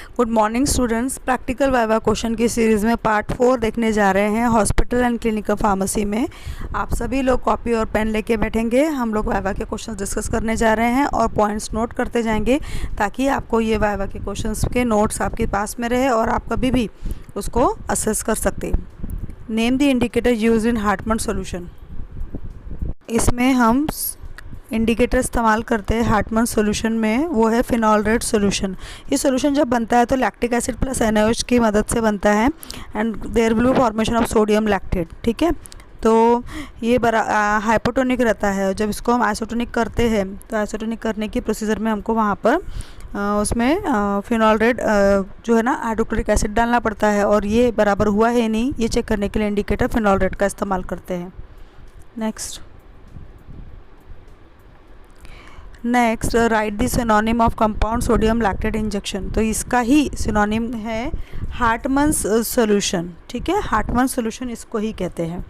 Good morning students. Practical viva question की series में part 4 देखने जा रहे हैं हॉस्पिटल एंड क्लिनिकल फार्मेसी में। आप सभी लोग कॉपी और पेन लेके बैठेंगे। हम लोग वाइवा के क्वेश्चन डिस्कस करने जा रहे हैं और पॉइंट्स नोट करते जाएंगे ताकि आपको ये वाइवा के क्वेश्चंस के नोट्स आपके पास में रहे और आप कभी भी उसको असेस कर सकते। Name the indicator use in Hartmann solution. इसमें हम इंडिकेटर इस्तेमाल करते हैं हार्टमन सॉल्यूशन में, वो है फिनॉल रेड सॉल्यूशन। ये सॉल्यूशन जब बनता है तो लैक्टिक एसिड प्लस NaOH की मदद से बनता है and there will be formation of sodium lactate. ठीक है, तो ये हाइपोटोनिक रहता है। जब इसको हम आइसोटोनिक करते हैं तो आइसोटोनिक करने की प्रोसीजर में हमको वहाँ पर उसमें फिनॉल रेड जो है ना हाइड्रोक्लोरिक एसिड डालना पड़ता है और ये बराबर हुआ है नहीं, ये चेक करने के लिए इंडिकेटर फिनॉल रेड का इस्तेमाल करते हैं। Next write the synonym of compound sodium lactate injection. तो इसका ही सिनोनिम है हार्टमन्स सॉल्यूशन। ठीक है, हार्टमन सॉल्यूशन इसको ही कहते हैं।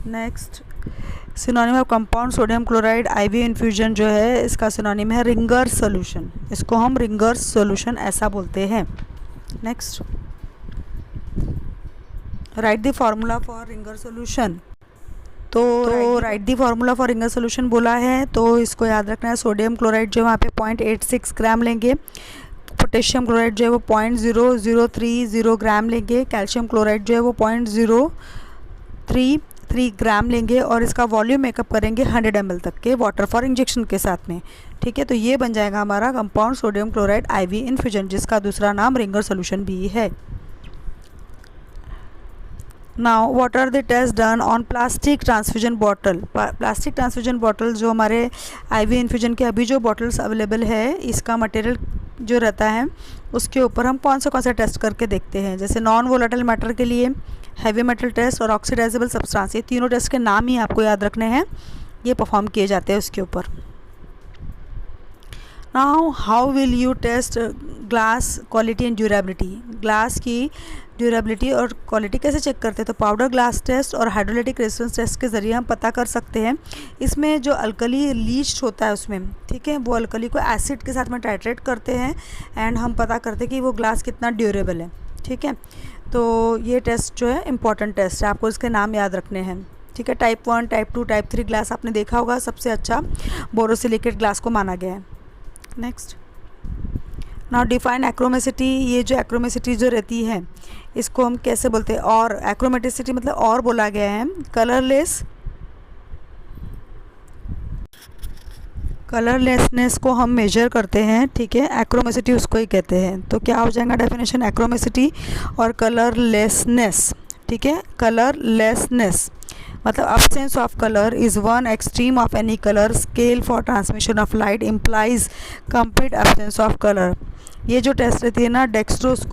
Next synonym of compound sodium chloride IV infusion जो है इसका सिनोनिम है रिंगर्स सॉल्यूशन। इसको हम रिंगर्स सॉल्यूशन ऐसा बोलते हैं। Next write the formula for Ringer solution. तो write the formula for Ringer solution बोला है तो इसको याद रखना है। सोडियम क्लोराइड जो है वहाँ पे 0.86 ग्राम लेंगे, पोटेशियम क्लोराइड जो है वो 0.0030 ग्राम लेंगे, कैल्शियम क्लोराइड जो है वो 0.033 ग्राम लेंगे और इसका वॉल्यूम मेकअप करेंगे 100 ml तक के वाटर फॉर इंजेक्शन के साथ में। ठीक है, तो ये बन जाएगा हमारा compound sodium chloride IV infusion, जिसका दूसरा नाम रिंगर सोल्यूशन भी है। Now what are the tests done on plastic transfusion bottle? Plastic transfusion bottle जो हमारे IV इन्फ्यूजन के अभी जो बॉटल्स अवेलेबल है, इसका मटेरियल जो रहता है उसके ऊपर हम कौन से टेस्ट करके देखते हैं। जैसे नॉन वोलेटाइल मैटर के लिए हैवी मेटल टेस्ट और ऑक्सीडाइजेबल सब्सटेंस, ये तीनों टेस्ट के नाम ही आपको याद रखने हैं, ये परफॉर्म किए जाते हैं उसके ऊपर। Now how will you test glass quality and durability. Glass की ड्यूरेबिलिटी और क्वालिटी कैसे चेक करते हैं, तो पाउडर ग्लास टेस्ट और हाइड्रोलिटिक रेजिस्टेंस टेस्ट के ज़रिए हम पता कर सकते हैं। इसमें जो अल्कली लीच्ड होता है उसमें, ठीक है, वो अल्कली को एसिड के साथ में टाइट्रेट करते हैं एंड हम पता करते हैं कि वो ग्लास कितना ड्यूरेबल है। ठीक है, तो ये टेस्ट जो है इम्पॉर्टेंट टेस्ट है, आपको इसके नाम याद रखने हैं। ठीक है, टाइप 1, टाइप 2, टाइप 3 ग्लास आपने देखा होगा, सबसे अच्छा बोरोसिलिकेट ग्लास को माना गया है। Next now define achromacity. ये जो एक्रोमेसिटी जो रहती है इसको हम कैसे बोलते हैं, और एक्रोमेटिसिटी मतलब और बोला गया है कलरलेसनेस को हम मेजर करते हैं। ठीक है, एक्रोमेसिटी उसको ही कहते हैं। तो क्या हो जाएगा डेफिनेशन, एक्रोमेसिटी और कलरलेसनेस। ठीक है, कलरलेसनेस मतलब absence of color is one extreme of any color scale for transmission of light implies complete absence of color। ये जो टेस्ट रहती है ना डेक्स्ट्रोस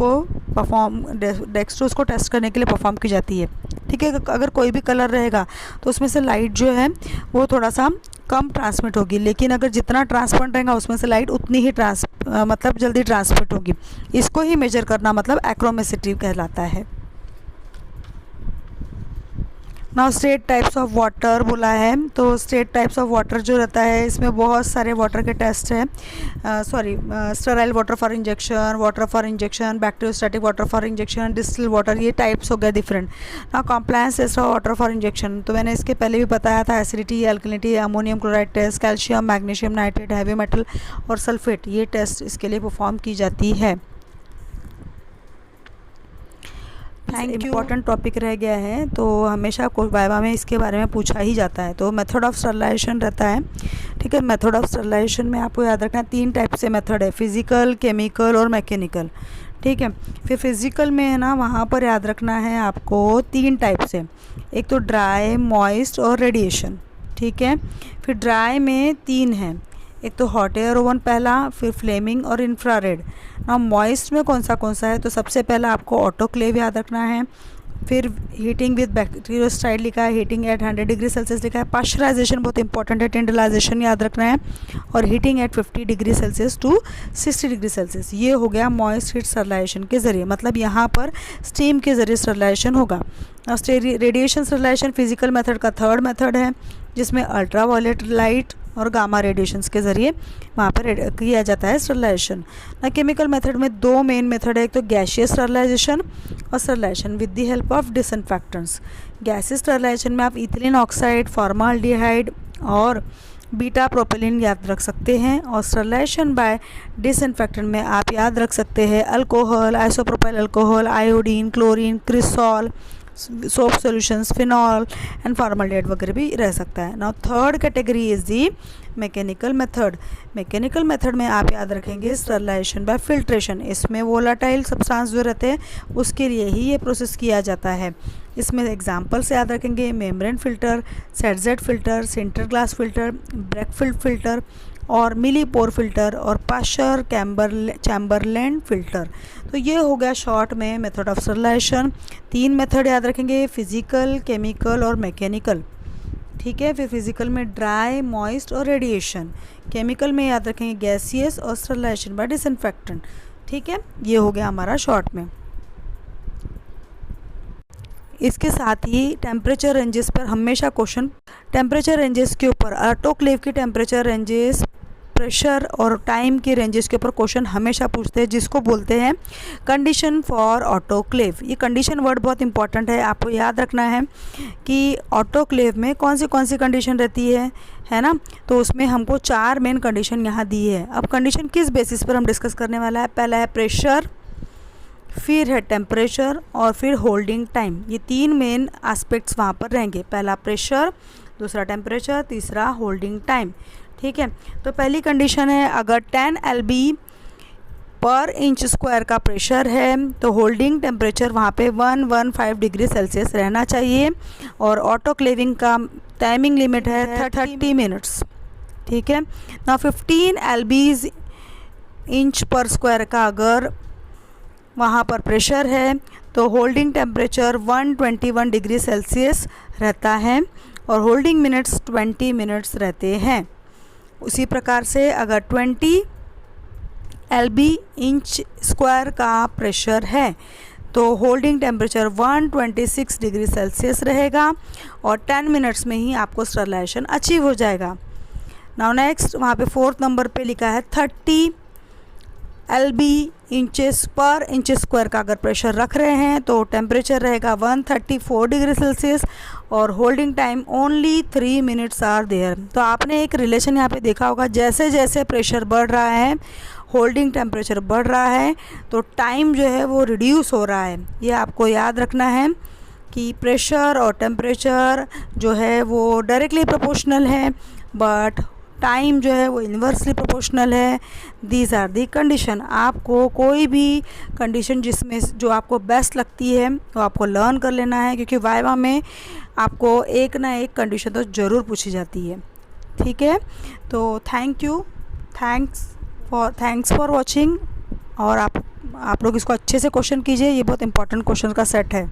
को टेस्ट करने के लिए परफॉर्म की जाती है। ठीक है, अगर कोई भी कलर रहेगा तो उसमें से लाइट जो है वो थोड़ा सा कम ट्रांसमिट होगी, लेकिन अगर जितना ट्रांसपेरेंट रहेगा उसमें से लाइट उतनी ही मतलब जल्दी ट्रांसमिट होगी। इसको ही मेजर करना मतलब एक्रोमेसिटी कहलाता है। Now state types of water बोला है, तो स्टेट टाइप्स ऑफ वाटर जो रहता है इसमें बहुत सारे वाटर के टेस्ट हैं। Sterile water for injection, bacteriostatic water for injection, distil water, ये टाइप्स हो गए different. Now compliance test of water for injection, तो मैंने इसके पहले भी बताया था, acidity, alkalinity, ammonium chloride test, calcium, magnesium nitrate, heavy metal और सल्फेट, ये टेस्ट इसके लिए परफॉर्म की जाती है। इम्पॉर्टेंट टॉपिक रह गया है, तो हमेशा वाइवा में इसके बारे में पूछा ही जाता है। तो मेथड ऑफ स्टरलाइजेशन रहता है। ठीक है, मेथड ऑफ स्टरलाइजेशन में आपको याद रखना 3 टाइप से मेथड है, फिजिकल, केमिकल और मैकेनिकल। ठीक है, फिर फिजिकल में है ना, वहाँ पर याद रखना है आपको 3 टाइप से, एक तो ड्राई, मॉइस्ट और रेडिएशन। ठीक है, फिर ड्राई में 3 हैं, एक तो हॉट एयर ओवन पहला, फिर फ्लेमिंग और इंफ्रारेड। ना मॉइस्ट में कौन सा है, तो सबसे पहला आपको ऑटोक्लेव याद रखना है, फिर हीटिंग विद बैक्टीरियोस्टाइड लिखा है, हीटिंग एट 100 डिग्री सेल्सियस लिखा है, पाश्चराइजेशन बहुत इंपॉर्टेंट है, टिंडलाइजेशन याद रखना है, और heating at 50 degree Celsius to 60 degree Celsius. ये हो गया मॉइस्ट हीट स्टरलाइजेशन के ज़रिए, मतलब यहाँ पर स्टीम के ज़रिए स्टरलाइजेशन होगा। रेडिएशन स्टरलाइजेशन फिजिकल मेथड का 3rd मेथड है, जिसमें अल्ट्रा वायलेट लाइट और गामा रेडिएशंस के ज़रिए वहाँ पर किया जाता है स्टरलाइजेशन। ना केमिकल मेथड में दो मेन मेथड है, एक तो गैसियस स्टरलाइजेशन और sterilisation with the help of disinfectants. Gaseous sterilisation में आप इथिलीन ऑक्साइड, फॉर्माल्डिहाइड और बीटा प्रोपिलीन याद रख सकते हैं, और स्टरलाइजेशन बाय डिसइंफेक्टेंट में आप याद रख सकते हैं alcohol, isopropyl alcohol, iodine, chlorine, cresol, soap solutions, phenol and formaldehyde वगैरह भी रह सकता है। Now third category is the mechanical method. Mechanical method में आप याद रखेंगे स्टरलाइजेशन बाय फिल्ट्रेशन। इसमें वोलाटाइल सब्सटेंस जो रहते हैं उसके लिए ही ये प्रोसेस किया जाता है। इसमें एग्जाम्पल्स याद रखेंगे membrane filter, Seitz filter, sintered glass filter, Berkefeld filter और मिलीपोर फ़िल्टर और पाश्चर चैम्बरलैंड फ़िल्टर। तो ये हो गया शॉर्ट में मेथड ऑफ स्टरलाइजेशन। 3 मेथड याद रखेंगे, फिज़िकल, केमिकल और मैकेनिकल। ठीक है, फिर फिज़िकल में ड्राई, मॉइस्ट और रेडिएशन। केमिकल में याद रखेंगे गैसियस और स्टरलाइजेशन बाय डिसइंफेक्टेंट। ठीक है, ये हो गया हमारा शॉर्ट में। इसके साथ ही टेम्परेचर रेंजेस पर हमेशा क्वेश्चन, टेम्परेचर रेंजेस के ऊपर ऑटोक्लेव की टेम्परेचर रेंजेस, प्रेशर और टाइम के रेंजेस के ऊपर क्वेश्चन हमेशा पूछते हैं, जिसको बोलते हैं कंडीशन फॉर ऑटोक्लेव। ये कंडीशन वर्ड बहुत इंपॉर्टेंट है, आपको याद रखना है कि ऑटोक्लेव में कौन सी कंडीशन रहती है ना। तो उसमें हमको 4 मेन कंडीशन यहाँ दी है। अब कंडीशन किस बेसिस पर हम डिस्कस करने वाला है, पहला है प्रेशर, फिर है टेम्परेचर और फिर होल्डिंग टाइम। ये 3 मेन एस्पेक्ट्स वहाँ पर रहेंगे, पहला प्रेशर, दूसरा टेम्परेचर, तीसरा होल्डिंग टाइम। ठीक है, तो पहली कंडीशन है अगर 10 LB पर इंच स्क्वायर का प्रेशर है तो होल्डिंग टेम्परेचर वहाँ पे 115 डिग्री सेल्सियस रहना चाहिए, और ऑटोक्लेविंग का टाइमिंग लिमिट है 30 मिनट्स। ठीक है ना, 15 LB इंच पर स्क्वायर का अगर वहाँ पर प्रेशर है तो होल्डिंग टेम्परेचर 121 डिग्री सेल्सियस रहता है और होल्डिंग मिनट्स 20 मिनट्स रहते हैं। उसी प्रकार से अगर 20 LB इंच स्क्वायर का प्रेशर है तो होल्डिंग टेम्परेचर 126 डिग्री सेल्सियस रहेगा और 10 मिनट्स में ही आपको स्टरलाइजेशन अचीव हो जाएगा। नाउ नेक्स्ट वहाँ पे 4th नंबर पे लिखा है 30 LB इंचेस पर इंच स्क्वायर का अगर प्रेशर रख रहे हैं तो टेम्परेचर रहेगा 134 डिग्री सेल्सियस और holding time only 3 minutes are there. तो आपने एक रिलेशन यहाँ पे देखा होगा, जैसे जैसे प्रेशर बढ़ रहा है, होल्डिंग टेम्परेचर बढ़ रहा है, तो टाइम जो है वो रिड्यूस हो रहा है। ये आपको याद रखना है कि प्रेशर और टेम्परेचर जो है वो डायरेक्टली प्रोपोर्शनल है, बट टाइम जो है वो इन्वर्सली प्रोपोर्शनल है। These are the condition. आपको कोई भी कंडीशन जिसमें जो आपको बेस्ट लगती है तो आपको लर्न कर लेना है, क्योंकि वाइवा में आपको एक ना एक कंडीशन तो ज़रूर पूछी जाती है। ठीक है, तो thank you, thanks for watching. और आप लोग इसको अच्छे से क्वेश्चन कीजिए, ये बहुत इंपॉर्टेंट क्वेश्चन का सेट है।